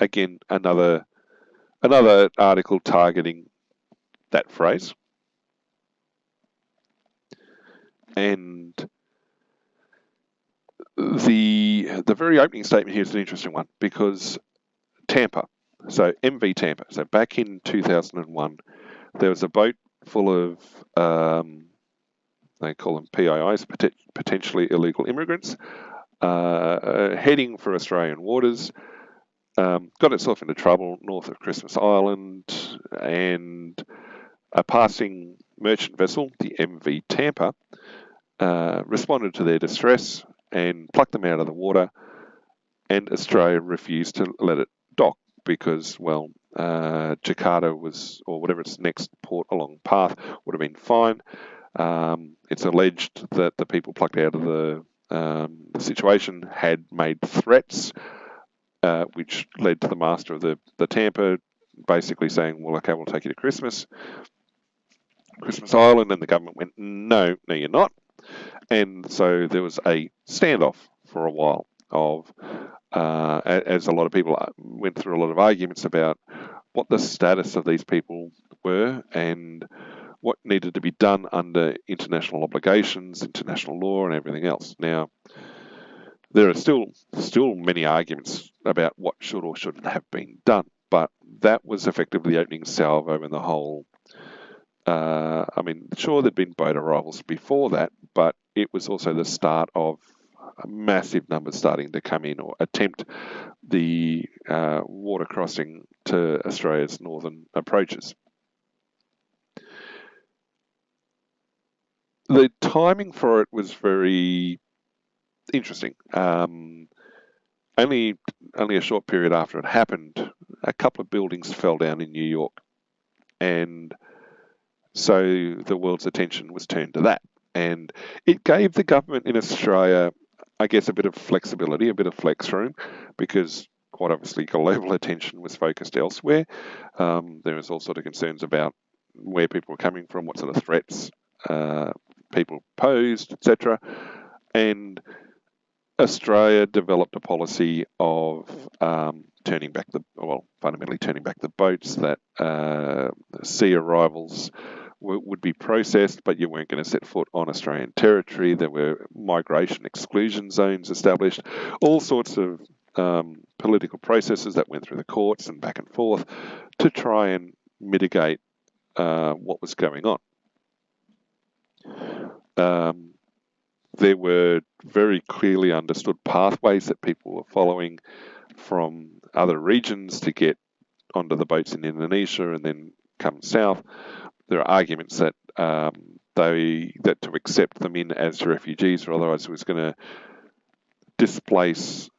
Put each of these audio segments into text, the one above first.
again, another article targeting that phrase. And the very opening statement here is an interesting one, because Tampa, so MV Tampa, so back in 2001, there was a boat full of, they call them PIIs, potentially illegal immigrants, heading for Australian waters, got itself into trouble north of Christmas Island, and a passing merchant vessel, the MV Tampa, responded to their distress and plucked them out of the water, and Australia refused to let it dock because, well, Jakarta was, or whatever its next port along path, would have been fine. It's alleged that the people plucked out of the situation had made threats, which led to the master of the Tampa basically saying, well, okay, we'll take you to Christmas Island, and the government went, no, you're not. And so there was a standoff for a while of, as a lot of people went through a lot of arguments about what the status of these people were and what needed to be done under international obligations, international law, and everything else. Now, there are still many arguments about what should or shouldn't have been done, but that was effectively the opening salvo in the whole. I mean, sure, there'd been boat arrivals before that, but it was also the start of massive numbers starting to come in or attempt the water crossing to Australia's northern approaches. The timing for it was very interesting. Only a short period after it happened, a couple of buildings fell down in New York, and so the world's attention was turned to that. And it gave the government in Australia, I guess, a bit of flexibility, a bit of flex room, because quite obviously global attention was focused elsewhere. There was all sort of concerns about where people were coming from, what sort of threats people posed, etc. And Australia developed a policy of fundamentally turning back the boats, that sea arrivals would be processed, but you weren't going to set foot on Australian territory. There were migration exclusion zones established, all sorts of political processes that went through the courts and back and forth to try and mitigate what was going on. There were very clearly understood pathways that people were following from other regions to get onto the boats in Indonesia and then come south. There are arguments that that to accept them in as refugees, or otherwise it was going to displace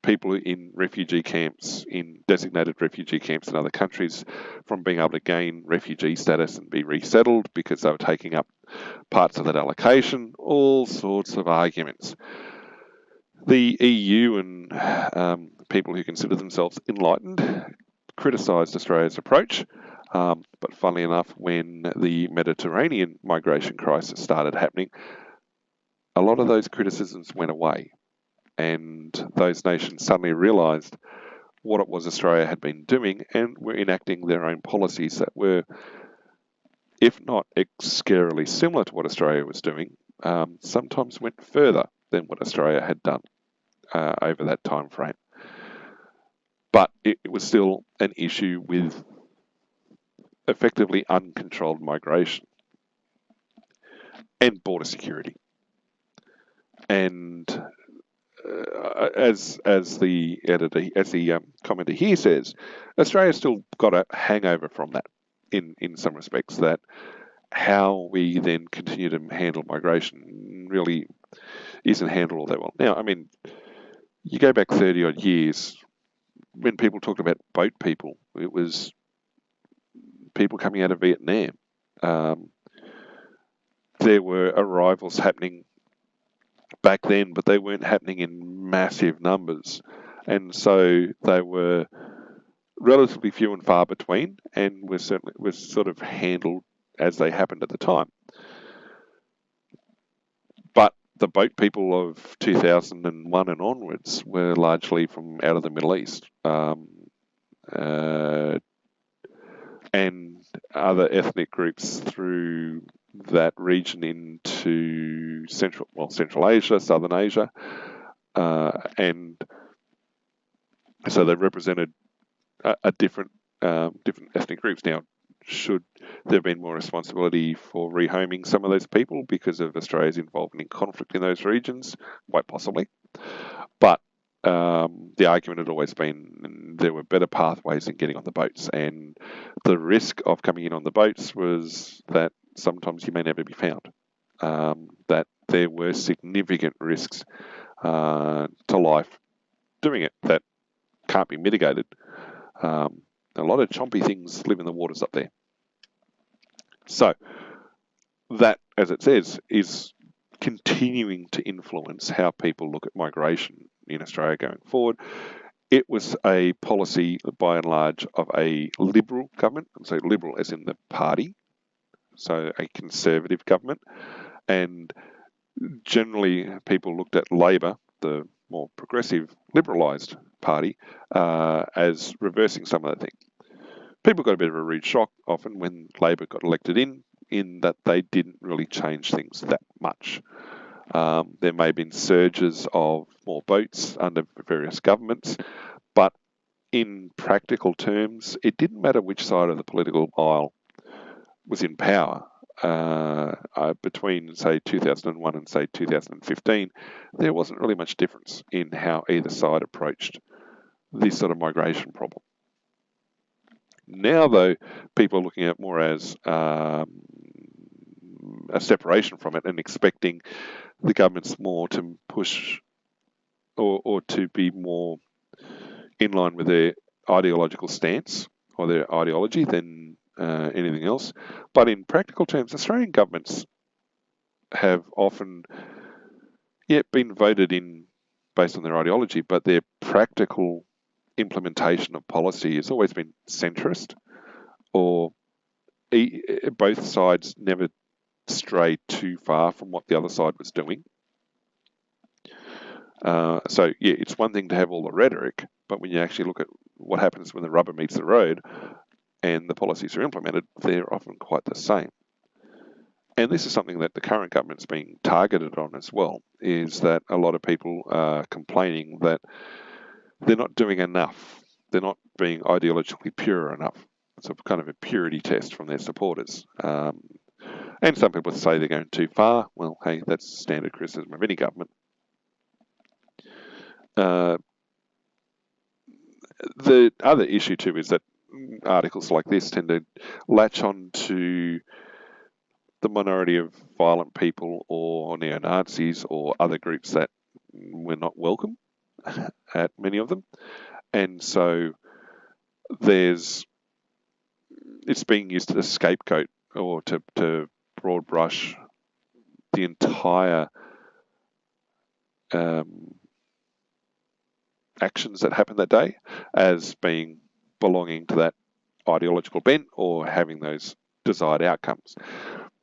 people in refugee camps, in designated refugee camps in other countries, from being able to gain refugee status and be resettled because they were taking up parts of that allocation, all sorts of arguments. The EU and people who consider themselves enlightened criticised Australia's approach, but funnily enough, when the Mediterranean migration crisis started happening, a lot of those criticisms went away, and those nations suddenly realised what it was Australia had been doing and were enacting their own policies that were, if not scarily similar to what Australia was doing, sometimes went further than what Australia had done over that time frame. But it was still an issue with effectively uncontrolled migration and border security. And as the commenter here says, Australia's still got a hangover from that in some respects, that how we then continue to handle migration really isn't handled all that well. Now, I mean, you go back 30 odd years, when people talked about boat people, it was people coming out of Vietnam. There were arrivals happening back then, but they weren't happening in massive numbers. And so they were relatively few and far between, and was sort of handled as they happened at the time. But the boat people of 2001 and onwards were largely from out of the Middle East. And other ethnic groups through that region into Central Asia, Southern Asia, and so they represented a different ethnic groups. Now, should there have been more responsibility for rehoming some of those people because of Australia's involvement in conflict in those regions? Quite possibly. But the argument had always been there were better pathways in getting on the boats, and the risk of coming in on the boats was that sometimes you may never be found, that there were significant risks to life doing it that can't be mitigated. A lot of chompy things live in the waters up there. So that, as it says, is continuing to influence how people look at migration in Australia going forward. It was a policy, by and large, of a Liberal government, and so Liberal as in the party, so a Conservative government, and generally people looked at Labor, the more progressive, liberalised party, as reversing some of that thing. People got a bit of a rude shock often when Labor got elected in that they didn't really change things that much. There may have been surges of more boats under various governments, but in practical terms, it didn't matter which side of the political aisle was in power. Between, say, 2001 and, say, 2015, there wasn't really much difference in how either side approached this sort of migration problem. Now, though, people are looking at it more as a separation from it and expecting the governments more to push or to be more in line with their ideological stance or their ideology than anything else. But in practical terms, Australian governments have often been voted in based on their ideology, but their practical implementation of policy has always been centrist, or both sides never stray too far from what the other side was doing. So, it's one thing to have all the rhetoric, but when you actually look at what happens when the rubber meets the road and the policies are implemented, they're often quite the same. And this is something that the current government's being targeted on as well, is that a lot of people are complaining that they're not doing enough. They're not being ideologically pure enough. It's a kind of a purity test from their supporters. And some people say they're going too far. Well, hey, that's standard criticism of any government. The other issue too is that articles like this tend to latch on to the minority of violent people or neo-Nazis or other groups that were not welcome at many of them. And so it's being used as a scapegoat or to broad brush the entire actions that happened that day as being belonging to that ideological bent or having those desired outcomes,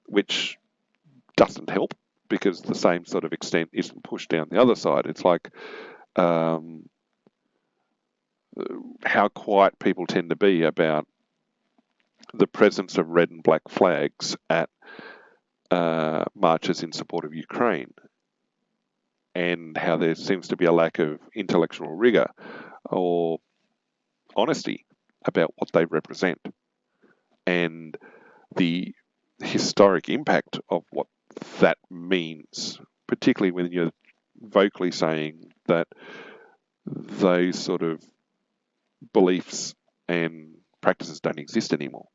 which doesn't help because the same sort of extent isn't pushed down the other side. It's like how quiet people tend to be about the presence of red and black flags at marches in support of Ukraine, and how there seems to be a lack of intellectual rigour or honesty about what they represent, and the historic impact of what that means, particularly when you're vocally saying that those sort of beliefs and practices don't exist anymore.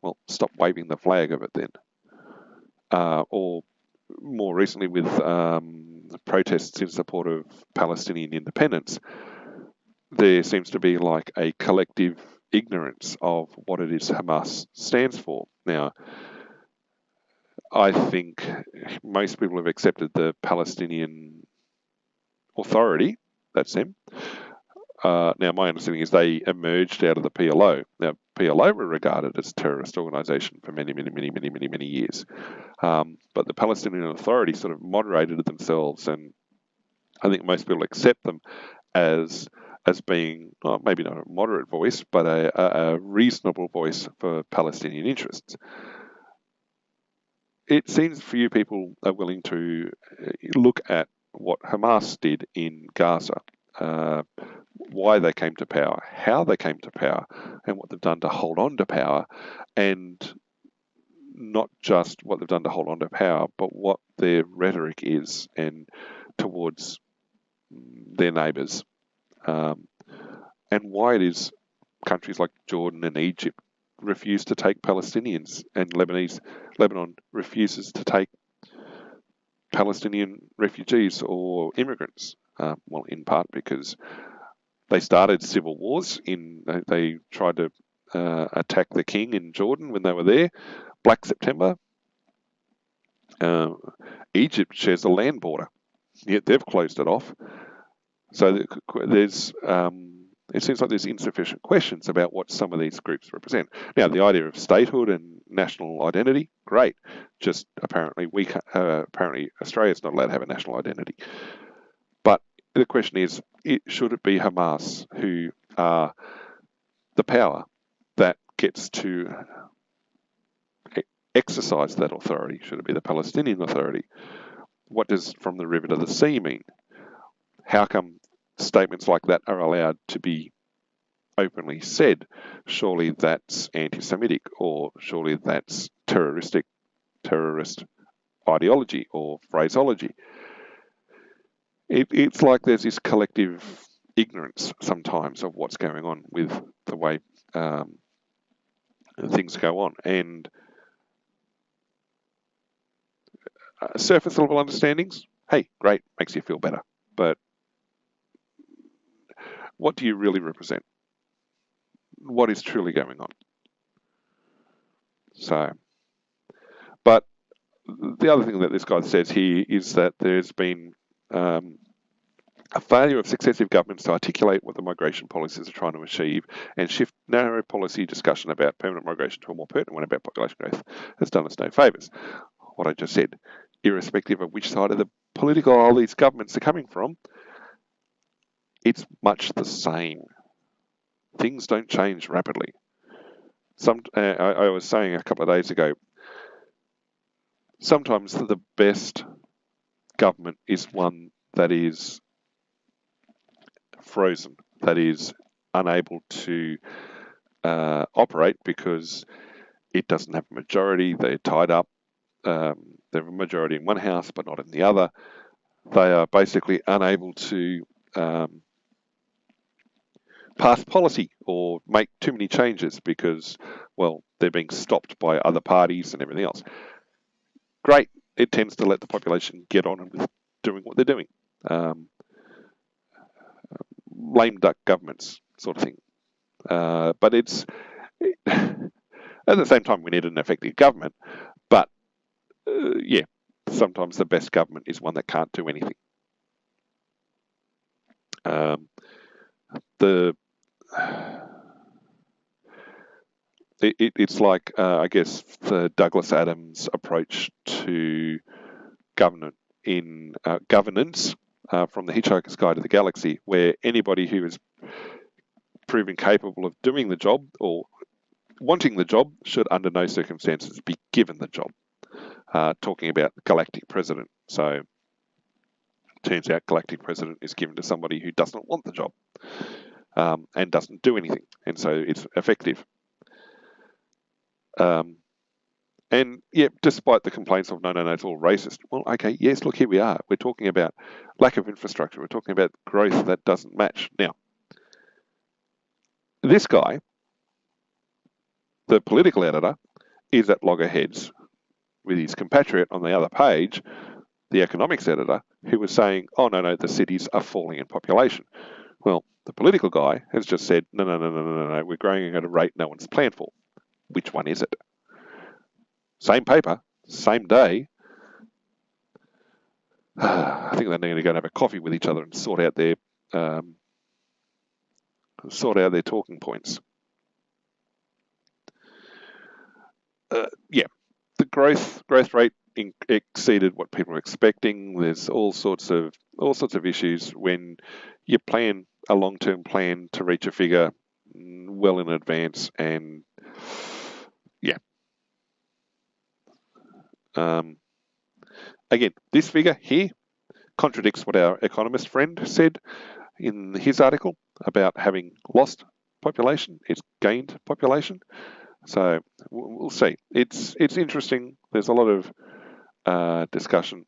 Well, stop waving the flag of it then. Or more recently with protests in support of Palestinian independence, there seems to be like a collective ignorance of what it is Hamas stands for. Now, I think most people have accepted the Palestinian Authority, that's them. Now, my understanding is they emerged out of the PLO. Now, PLO were regarded as a terrorist organisation for many, many, many, many, many, many years. But the Palestinian Authority sort of moderated themselves, and I think most people accept them as being maybe not a moderate voice, but a reasonable voice for Palestinian interests. It seems few people are willing to look at what Hamas did in Gaza, why they came to power, how they came to power, and what they've done to hold on to power, and not just what they've done to hold on to power, but what their rhetoric is and towards their neighbours, and why it is countries like Jordan and Egypt refuse to take Palestinians, and Lebanon refuses to take Palestinian refugees or immigrants. Well, in part because they started civil wars. They tried to attack the king in Jordan when they were there. Black September. Egypt shares a land border, yet they've closed it off. So there's it seems like there's insufficient questions about what some of these groups represent. Now, the idea of statehood and national identity, great. Just apparently apparently Australia's not allowed to have a national identity. But the question is, should it be Hamas who are the power that gets to exercise that authority? Should it be the Palestinian Authority? What does from the river to the sea mean? How come statements like that are allowed to be openly said? Surely that's anti-Semitic, or surely that's terrorist ideology or phraseology. It's like there's this collective ignorance sometimes of what's going on with the way things go on, and surface level understandings, hey, great, makes you feel better, but what do you really represent? What is truly going on? So, but the other thing that this guy says here is that there's been a failure of successive governments to articulate what the migration policies are trying to achieve, and shift narrow policy discussion about permanent migration to a more pertinent one about population growth has done us no favours. What I just said, irrespective of which side of the political aisle these governments are coming from, it's much the same. Things don't change rapidly. I was saying a couple of days ago, sometimes the best government is one that is frozen, that is unable to operate because it doesn't have a majority. They're tied up. They have a majority in one house but not in the other. They are basically unable to pass policy or make too many changes because, well, they're being stopped by other parties and everything else. Great. It tends to let the population get on with doing what they're doing. Lame duck governments sort of thing. But it's, at the same time, we need an effective government. But, yeah, sometimes the best government is one that can't do anything. It's like, I guess, the Douglas Adams approach to governance from The Hitchhiker's Guide to the Galaxy, where anybody who is proven capable of doing the job or wanting the job should under no circumstances be given the job. Talking about Galactic President. So, turns out Galactic President is given to somebody who doesn't want the job and doesn't do anything. And so it's effective. And yeah, despite the complaints of no, it's all racist. Well, okay, yes, look, here we are. We're talking about lack of infrastructure. We're talking about growth that doesn't match. Now, this guy, the political editor, is at loggerheads with his compatriot on the other page, the economics editor, who was saying, oh, no, the cities are falling in population. Well, the political guy has just said, no, we're growing at a rate no one's planned for. Which one is it? Same paper, same day. I think they're going to go and have a coffee with each other and sort out their talking points. yeah, the growth rate exceeded what people were expecting. There's all sorts of issues when you plan a long-term plan to reach a figure well in advance, and yeah. Um, Again, this figure here contradicts what our economist friend said in his article about having lost population. It's gained population. So we'll see. It's interesting. There's a lot of discussion